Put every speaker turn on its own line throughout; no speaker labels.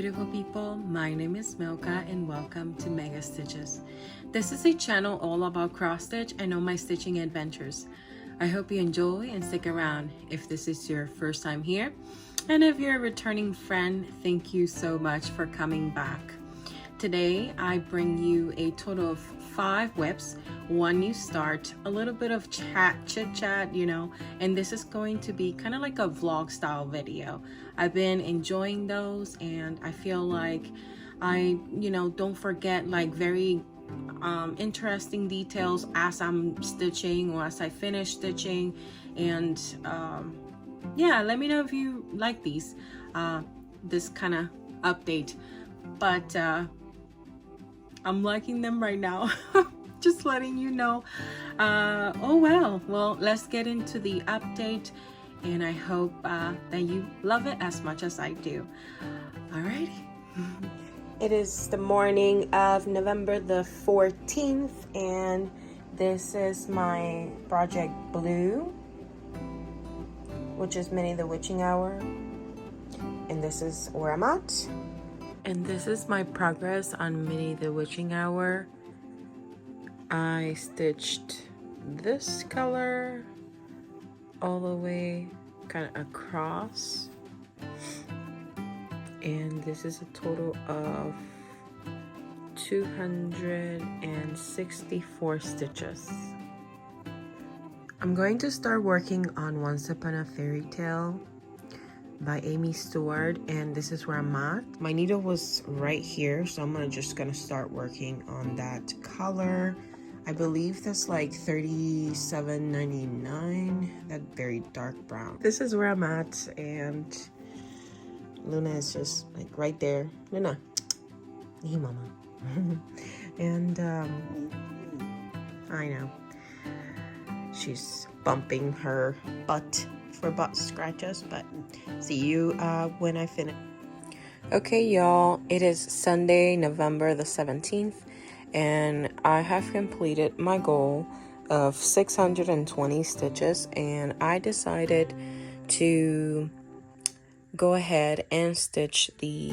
beautiful people, my name is Milka and welcome to Mega Stitches. This is a channel all about cross stitch and all my stitching adventures. I hope you enjoy and stick around if this is your first time here, and if you're a returning friend, thank you so much for coming back. Today I bring you a total of 5 WIPs, 1 new start, a little bit of chit chat, you know, and this is going to be kind of like a vlog style video. I've been enjoying those and I feel like I, don't forget like very interesting details as I'm stitching or as I finish stitching. And yeah, let me know if you like this kind of update, but I'm liking them right now. Just letting you know. Oh well, let's get into the update, and I hope that you love it as much as I do. Alrighty. It is the morning of November the 14th, and this is my project Blue, which is Minnie the Witching Hour, and this is where I'm at. And this is my progress on Minnie the Witching Hour. I stitched this color all the way kind of across, and this is a total of 264 stitches. I'm going to start working on Once Upon a Fairy Tale by Amy Stewart, and this is where I'm at. My needle was right here, so I'm just gonna start working on that color. I believe that's like $37.99, that very dark brown. This is where I'm at, and Luna is just like right there. Luna, hey mama. And I know she's bumping her butt for butt scratches, but see you when I finish. Okay y'all, it is Sunday, November the 17th, and I have completed my goal of 620 stitches, and I decided to go ahead and stitch the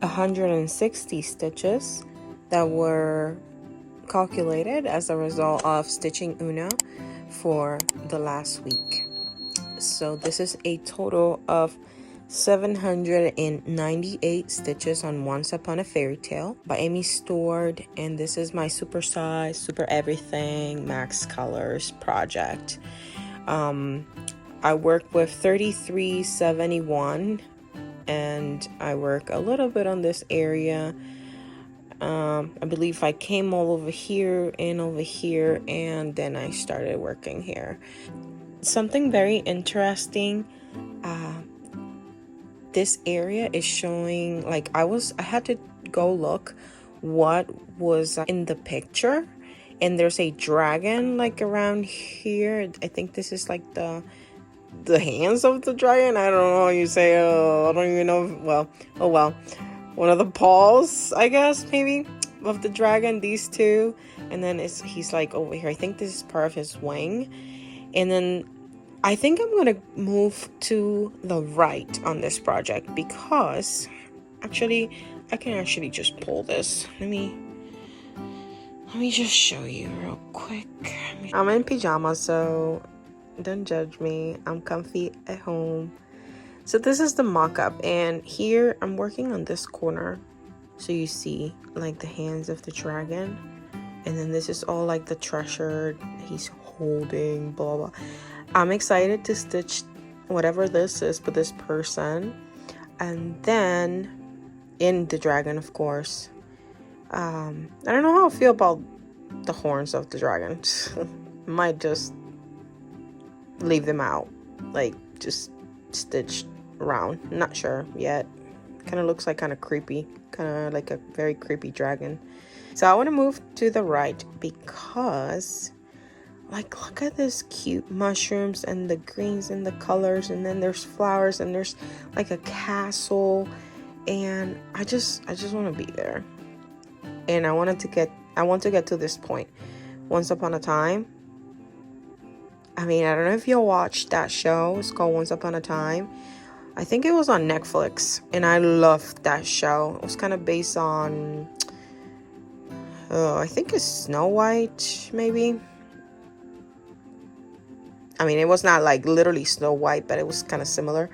160 stitches that were calculated as a result of stitching Una for the last week. So this is a total of 798 stitches on Once Upon a Fairy Tale by Amy Stewart, and this is my super size, super everything, max colors project. I work with 3371, and I work a little bit on this area. I believe I came all over here and over here, and then I started working here. Something very interesting, this area is showing, like I had to go look what was in the picture, and there's a dragon like around here. I think this is like the hands of the dragon. I don't know how you say, I don't even know. Well, oh well, one of the paws, I guess, maybe, of the dragon, these two, and then he's like over here. I think this is part of his wing, and then I think I'm gonna move to the right on this project because actually I can actually just pull this. Let me just show you real quick. I'm in pajamas, so don't judge me. I'm comfy at home. So this is the mock-up, and here I'm working on this corner, so you see like the hands of the dragon, and then this is all like the treasure he's holding, blah blah. I'm excited to stitch whatever this is for this person, and then in the dragon, of course. I don't know how I feel about the horns of the dragon. Might just leave them out, like just stitch around. Not sure yet. Kind of looks like kind of creepy, kind of like a very creepy dragon. So I want to move to the right because, like, look at this cute mushrooms and the greens and the colors, and then there's flowers, and there's like a castle, and I just want to be there. And I want to get to this point. Once Upon a Time. I mean, I don't know if you'll watch that show. It's called Once Upon a Time. I think it was on Netflix, and I loved that show. It was kind of based on, I think it's Snow White, maybe. I mean, it was not like literally Snow White, but it was kind of similar.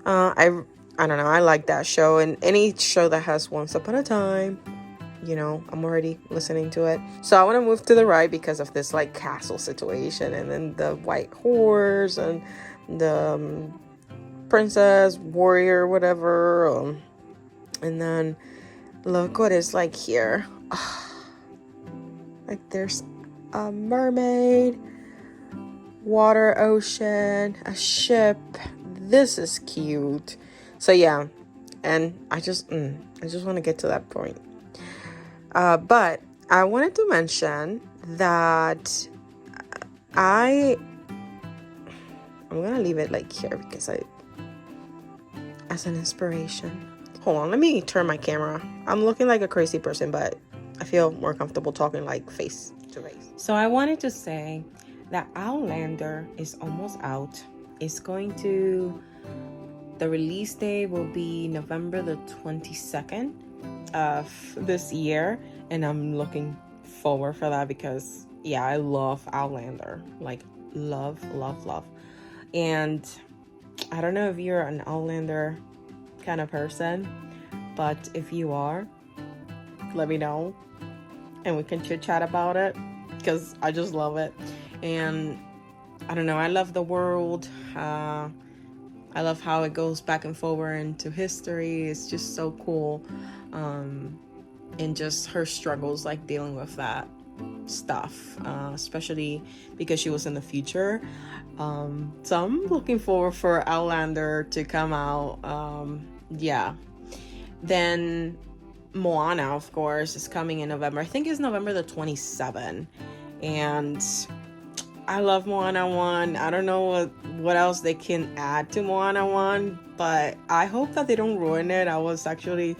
I don't know. I like that show, and any show that has Once Upon a Time, you know, I'm already listening to it. So I want to move to the right because of this like castle situation, and then the white horse and the princess warrior, whatever. And then look what is like here. Like there's a mermaid, water, ocean, a ship. This is cute. So yeah, and I just want to get to that point. But I wanted to mention that I'm gonna leave it like here because as an inspiration. Hold on, let me turn my camera. I'm looking like a crazy person, but I feel more comfortable talking like face to face. So I wanted to say that Outlander is almost out. It's going to, the release date will be November the 22nd of this year, and I'm looking forward for that because yeah, I love Outlander, like love. And I don't know if you're an Outlander kind of person, but if you are, let me know and we can chit chat about it because I just love it. And I don't know, I love the world. I love how it goes back and forward into history. It's just so cool. And just her struggles like dealing with that stuff, especially because she was in the future. So I'm looking forward for Outlander to come out. Yeah. Then Moana, of course, is coming in November. I think it's November the 27th. And I love Moana 1. I don't know what else they can add to Moana 1, but I hope that they don't ruin it. I was actually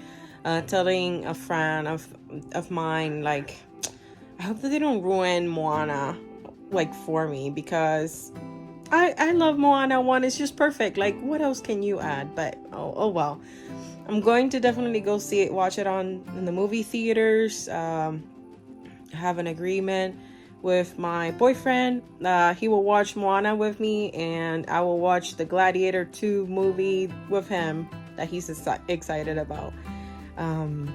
telling a friend of mine, like, I hope that they don't ruin Moana, like, for me, because I love Moana 1. It's just perfect. Like, what else can you add? But, oh well. I'm going to definitely go see it, watch it in the movie theaters. Have an agreement with my boyfriend. He will watch Moana with me, and I will watch the Gladiator 2 movie with him that he's excited about. I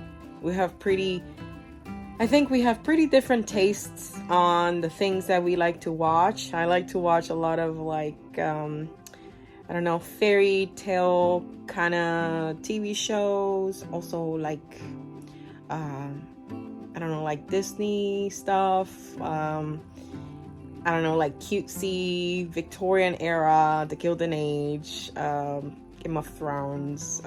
think we have pretty different tastes on the things that we like to watch. I like to watch a lot of like, I don't know, fairy tale kind of TV shows. Also like, I don't know, like Disney stuff. I don't know, like cutesy Victorian era, the Gilded Age, Game of Thrones.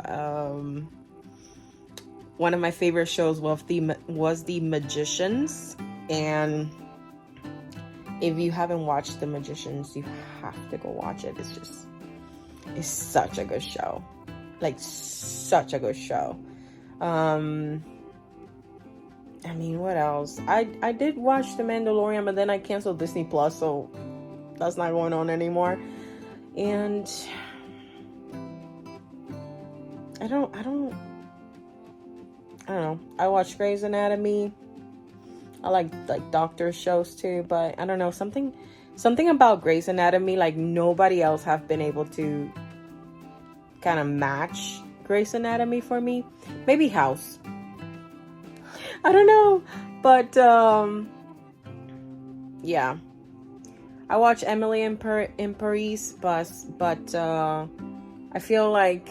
One of my favorite shows was The Magicians, and if you haven't watched The Magicians, you have to go watch it. It's such a good show, like such a good show. I mean, what else? I did watch The Mandalorian, but then I canceled Disney Plus, so that's not going on anymore. And I don't know. I watch Grey's Anatomy. I like doctor shows too, but I don't know, something about Grey's Anatomy, like nobody else have been able to kind of match Grey's Anatomy for me. Maybe House. I don't know, but yeah. I watch Emily in Paris, but I feel like,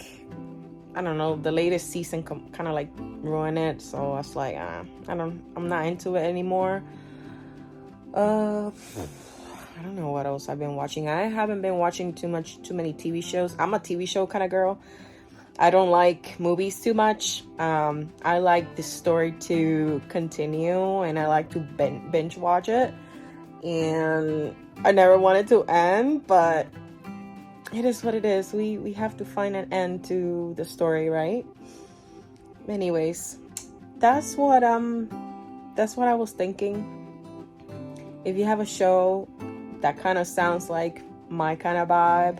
I don't know, the latest season kind of like ruined it, so I was like, I'm not into it anymore. I don't know what else I've been watching. I haven't been watching too many TV shows. I'm a TV show kind of girl. I don't like movies too much. I like the story to continue, and I like to binge watch it. And I never want it to end, but it is what it is. We have to find an end to the story, right? Anyways, that's what I was thinking. If you have a show that kind of sounds like my kind of vibe,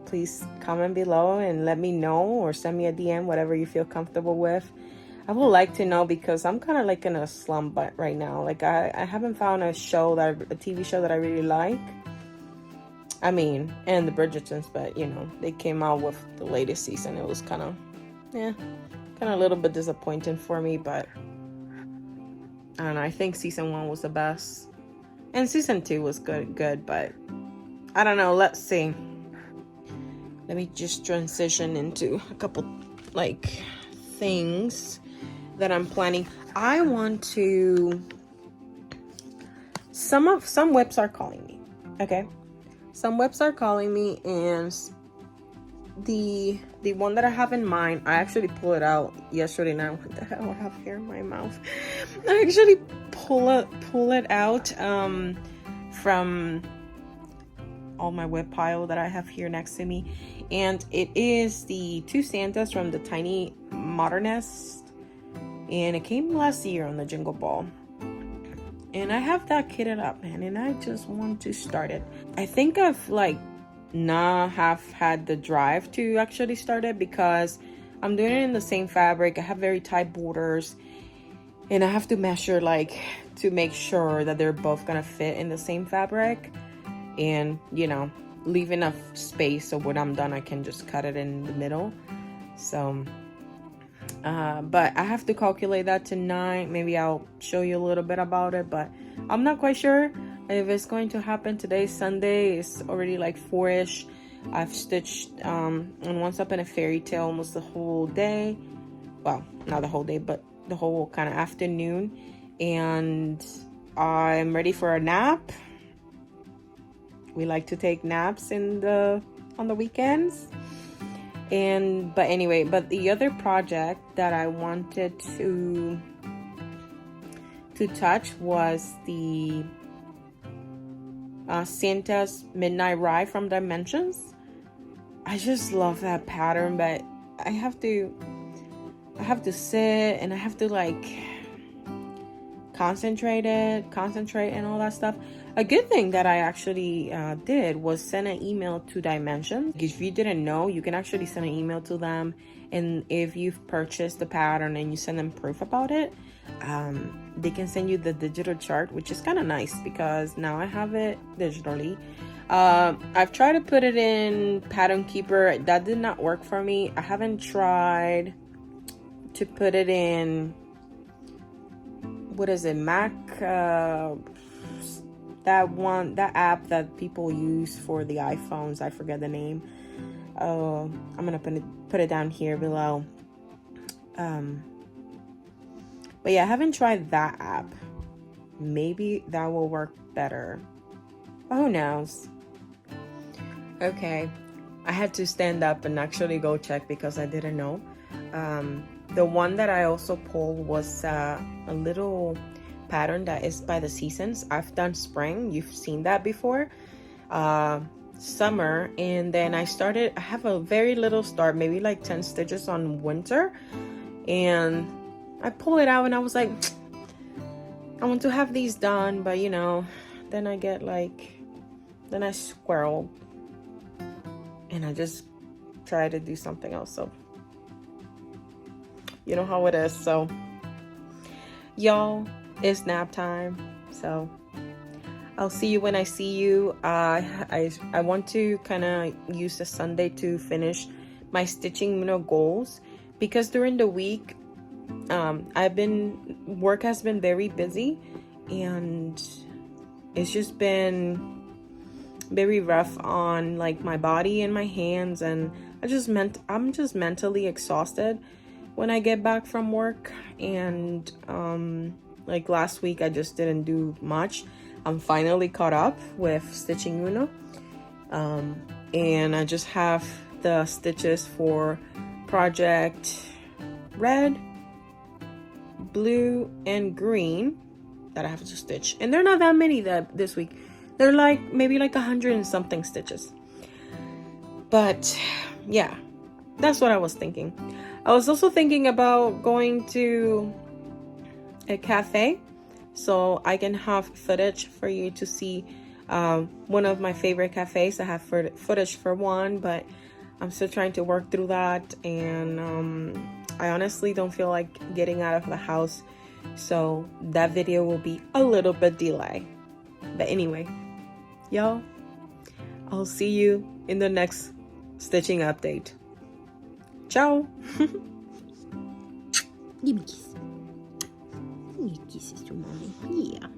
please comment below and let me know, or send me a DM, whatever you feel comfortable with. I would like to know, because I'm kind of like in a slump right now. Like I haven't found a TV show that I really like. I mean, and the Bridgertons, but you know, they came out with the latest season. It was kind of a little bit disappointing for me, but I don't know. I think season 1 was the best, and season 2 was good, but I don't know. Let's see. Let me just transition into a couple like things that I'm planning. I want to. Some WIPs are calling me. Okay, some WIPs are calling me, and the one that I have in mind, I actually pulled it out yesterday night. What the hell? I have hair in my mouth. I actually pull it out from all my WIP pile that I have here next to me, and it is the 2 Santas from the Tiny Modernist, and it came last year on the Jingle Ball. And I have that kitted up, man, and I just want to start it. I think I've like not have had the drive to actually start it, because I'm doing it in the same fabric. I have very tight borders, and I have to measure like to make sure that they're both gonna fit in the same fabric, and you know, leave enough space so when I'm done I can just cut it in the middle. So but I have to calculate that tonight. Maybe I'll show you a little bit about it, but I'm not quite sure if it's going to happen today. Sunday, it's already like 4ish. I've stitched on Once Up in a Fairytale almost the whole day. Well, not the whole day, but the whole kind of afternoon, and I'm ready for a nap. We like to take naps on the weekends. But anyway, the other project that I wanted to touch was the Santa's Midnight Ride from Dimensions. I just love that pattern, but I have to sit, and I have to like concentrate and all that stuff. A good thing that I actually did was send an email to Dimensions. If you didn't know, you can actually send an email to them, and if you've purchased the pattern and you send them proof about it, they can send you the digital chart, which is kind of nice, because now I have it digitally. I've tried to put it in Pattern Keeper. That did not work for me. I haven't tried to put it in, what is it, Mac, that app that people use for the iPhones. I forget the name. I'm gonna put it down here below. But yeah, I haven't tried that app. Maybe that will work better. Who knows? Okay, I had to stand up and actually go check, because I didn't know. The one that I also pulled was a little pattern that is by the seasons. I've done spring. You've seen that before. Summer, and then I have a very little start, maybe like 10 stitches on winter, and I pull it out, and I was like, I want to have these done, but you know, then I squirrel, and I just try to do something else. So you know how it is. So y'all, it's nap time, so I'll see you when I see you. I want to kind of use the Sunday to finish my stitching goals, because during the week work has been very busy, and it's just been very rough on like my body and my hands, and I'm just mentally exhausted when I get back from work. And like last week I just didn't do much. I'm finally caught up with stitching Uno, and I just have the stitches for project red, blue, and green that I have to stitch, and they're not that many this week. They're like maybe like 100 and something stitches. But yeah, that's what I was thinking. I was also thinking about going to a cafe so I can have footage for you to see one of my favorite cafes. I have footage for one, but I'm still trying to work through that, and I honestly don't feel like getting out of the house, so that video will be a little bit delayed. But anyway, y'all, I'll see you in the next stitching update. Ciao.
Give me a kiss. Give me kisses to mommy. Yeah.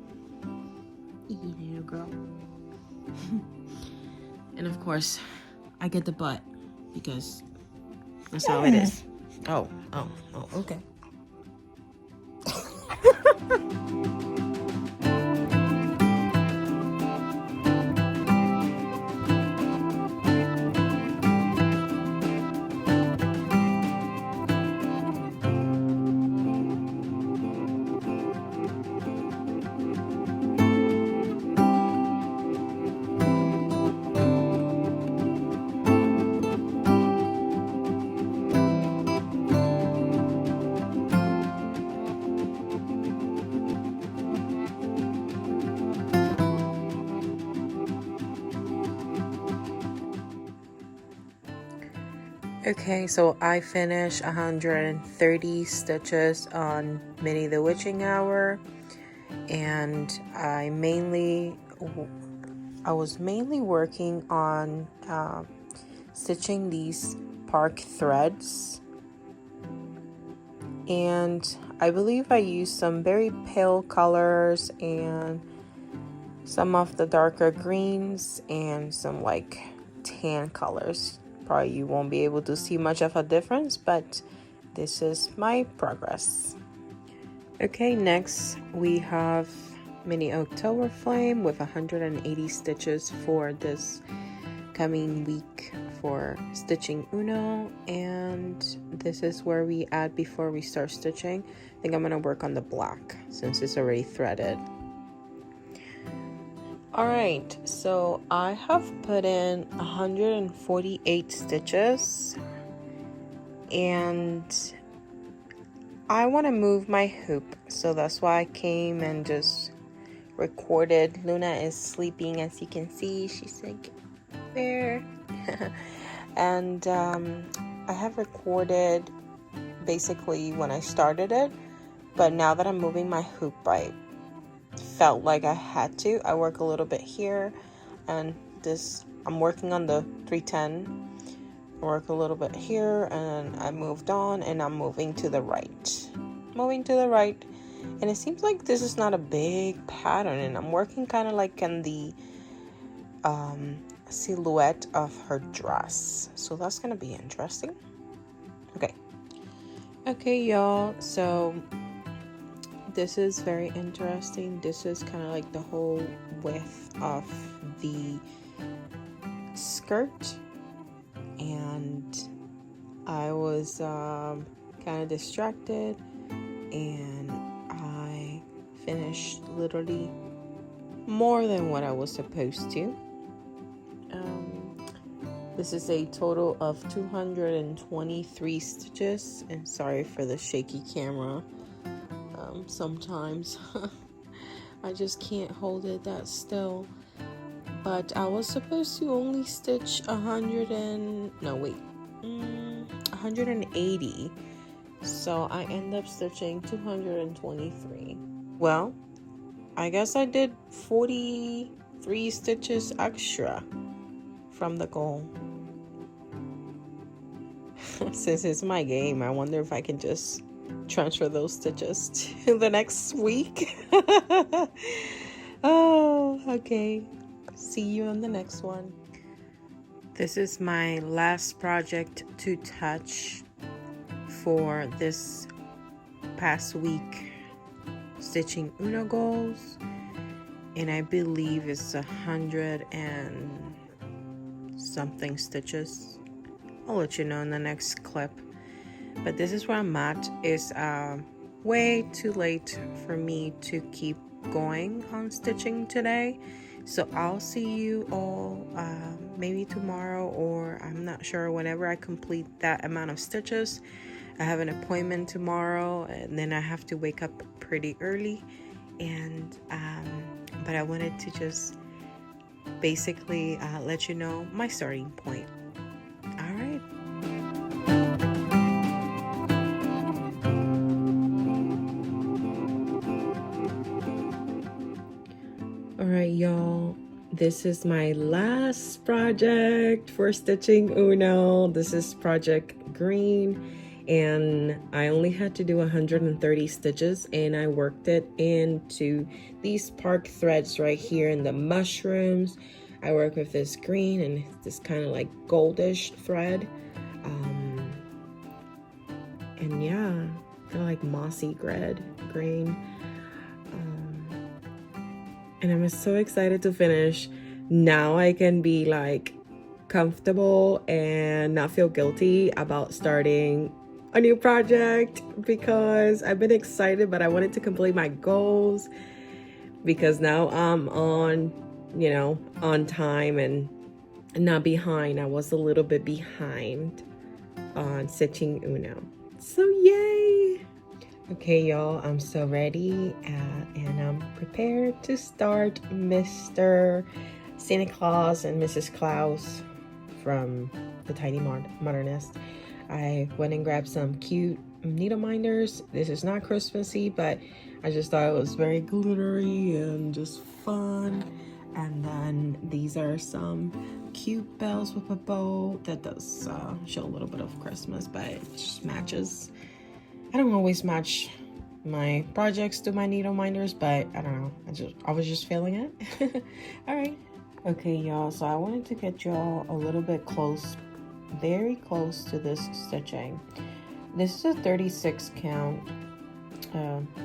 Yeah, little girl.
And of course, I get the butt because that's how it is. Oh, okay. Okay, so I finished 130 stitches on Minnie the Witching Hour, and I was mainly working on stitching these park threads, and I believe I used some very pale colors and some of the darker greens and some like tan colors. Probably you won't be able to see much of a difference, but this is my progress. Okay, next we have Mini October Flame with 180 stitches for this coming week for stitching Uno, and this is where we add before we start stitching. I think I'm gonna work on the black since it's already threaded. Alright, so I have put in 148 stitches, and I want to move my hoop, so that's why I came and just recorded. Luna is sleeping, as you can see. She's like there. And I have recorded basically when I started it, but now that I'm moving my hoop, I felt like I had to. I work a little bit here, and this I'm working on the 310. I work a little bit here, and I moved on, and I'm moving to the right. And it seems like this is not a big pattern, and I'm working kind of like in the silhouette of her dress, so that's gonna be interesting. Okay y'all, so this is very interesting. This is kind of like the whole width of the skirt, and I was kind of distracted, and I finished literally more than what I was supposed to. This is a total of 223 stitches, and sorry for the shaky camera. Sometimes I just can't hold it that still, but I was supposed to only stitch 180, so I end up stitching 223. Well, I guess I did 43 stitches extra from the goal. Since it's my game, I wonder if I can just transfer those stitches to the next week. Oh, okay. See you on the next one. This is my last project to touch for this past week, stitching Uno goals, and I believe it's 100 and something stitches. I'll let you know in the next clip. But this is where I'm at. It's way too late for me to keep going on stitching today, so I'll see you all maybe tomorrow, or I'm not sure, whenever I complete that amount of stitches. I have an appointment tomorrow, and then I have to wake up pretty early, and but I wanted to just basically let you know my starting point. All right. All right, y'all. This is my last project for stitching Uno. This is project green, and I only had to do 130 stitches, and I worked it into these spark threads right here in the mushrooms. I work with this green and this kind of like goldish thread, and yeah, kind of like mossy green. And I'm so excited to finish. Now I can be like comfortable and not feel guilty about starting a new project, because I've been excited, but I wanted to complete my goals, because now I'm on, you know, on time and not behind. I was a little bit behind on stitching Uno. So yay! Okay, y'all, I'm so ready and I'm prepared to start Mr. Santa Claus and Mrs. Claus from the Tiny Modernist. I went and grabbed some cute needle minders. This is not Christmassy, but I just thought it was very glittery and just fun. And then these are some cute bells with a bow. That does show a little bit of Christmas, but it just matches. I don't always match my projects to my needle minders, but I don't know. I was just feeling it. All right. Okay, y'all. So I wanted to get y'all a little bit close, very close to this stitching. This is a 36 count,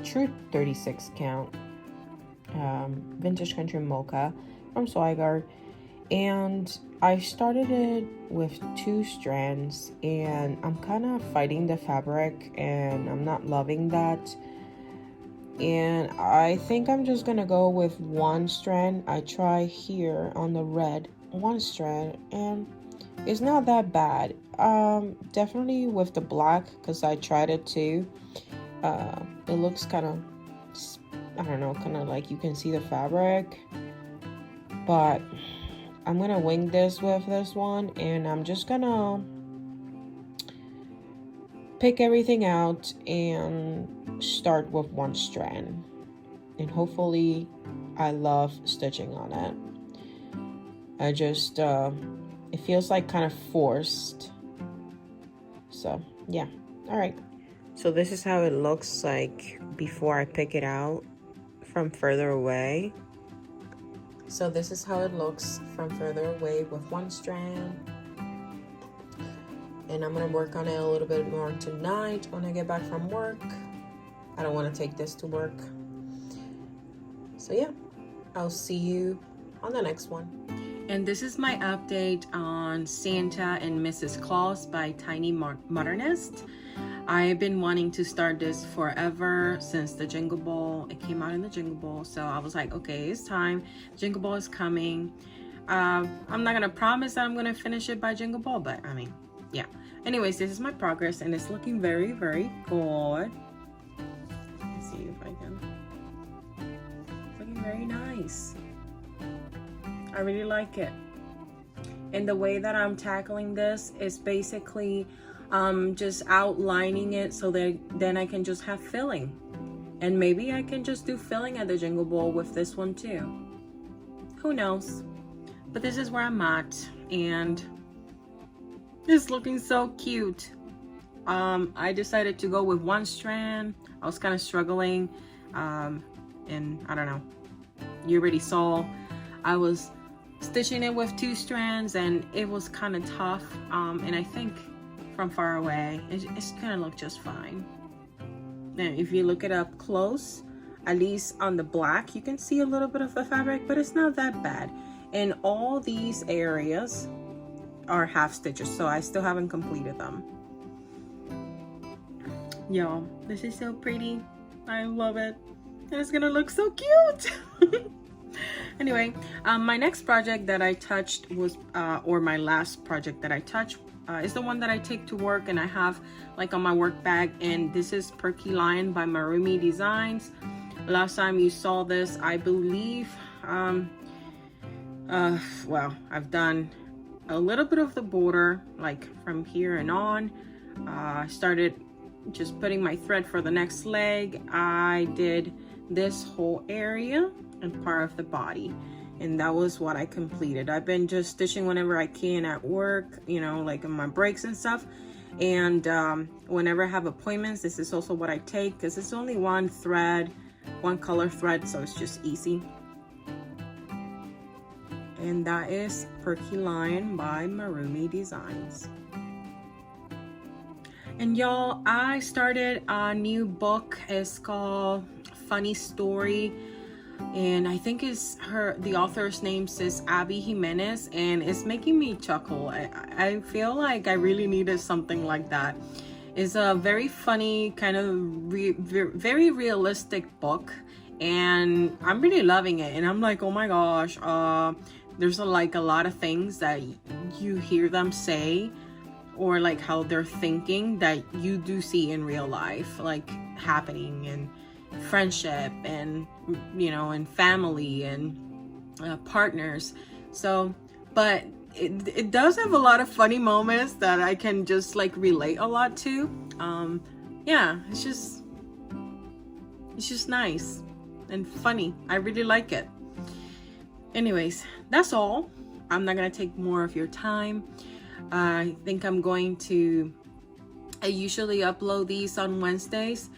true 36 count, vintage country mocha from Swigart. And I started it with 2 strands, and I'm kind of fighting the fabric and I'm not loving that. And I think I'm just gonna go with 1 strand. I try here on the red, 1 strand, and it's not that bad. Definitely with the black, because I tried it too. It looks kind of, I don't know, kind of like you can see the fabric, but I'm gonna wing this with this one, and I'm just gonna pick everything out and start with 1 strand, and hopefully I love stitching on it. I just it feels like kind of forced, so yeah. All right, so this is how it looks like before I pick it out from further away. So this is how it looks from further away with 1 strand. And I'm gonna work on it a little bit more tonight when I get back from work. I don't want to take this to work. So yeah, I'll see you on the next one. And this is my update on Santa and Mrs. Claus by Tiny Modernist. I've been wanting to start this forever, since the Jingle Ball. It came out in the Jingle Ball, so I was like, okay, it's time. Jingle Ball is coming. I'm not gonna promise that I'm gonna finish it by Jingle Ball, but I mean, yeah. Anyways, this is my progress, and it's looking very, very good. Let's see if I can. It's looking very nice. I really like it. And the way that I'm tackling this is basically just outlining it so that then I can just have filling, and maybe I can just do filling at the Jingle Ball with this one too. Who knows? But this is where I'm at, and it's looking so cute. I decided to go with 1 strand. I was kind of struggling, and I don't know, you already saw I was stitching it with 2 strands, and it was kind of tough, and I think from far away it's gonna look just fine. And if you look it up close, at least on the black, you can see a little bit of the fabric, but it's not that bad. And all these areas are half stitches, so I still haven't completed them. Y'all, this is so pretty. I love it, and it's gonna look so cute. Anyway, my next project that I touched was, or my last project that I touched, is the one that I take to work and I have like on my work bag, and this is Perky Lion by Marumi Designs. Last time you saw this, I believe, Well, I've done a little bit of the border, like from here and on. Started just putting my thread for the next leg. I did this whole area and part of the body, and that was what I completed. I've been just stitching whenever I can at work, you know, like in my breaks and stuff. And whenever I have appointments, this is also what I take, because it's only one thread, one color thread, so it's just easy. And that is Perky Lion by Marumi Designs. And y'all, I started a new book. It's called Funny Story, and I think the author's name is Abby Jimenez, and it's making me chuckle. I feel like I really needed something like that. It's a very funny, kind of very realistic book, and I'm really loving it. And I'm like, oh my gosh, there's like a lot of things that you hear them say, or like how they're thinking, that you do see in real life, like happening in friendship and, you know, and family and partners. So, but it does have a lot of funny moments that I can just like relate a lot to. Yeah, it's just nice and funny. I really like it. Anyways, that's all. I'm not gonna take more of your time. I think I'm going to, I usually upload these on Wednesdays,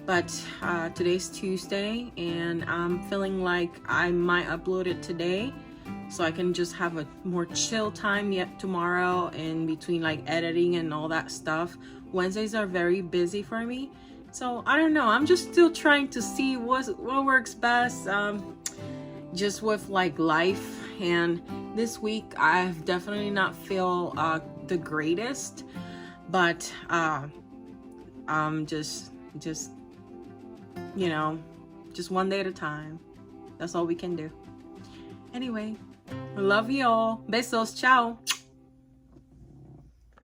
but today's Tuesday, and I'm feeling like I might upload it today, so I can just have a more chill time yet tomorrow in between like editing and all that stuff. Wednesdays are very busy for me, so I don't know. I'm just still trying to see what works best, just with like life. And this week I've definitely not feel the greatest, but just you know, just one day at a time. That's all we can do. Anyway, love you all. Besos. Ciao.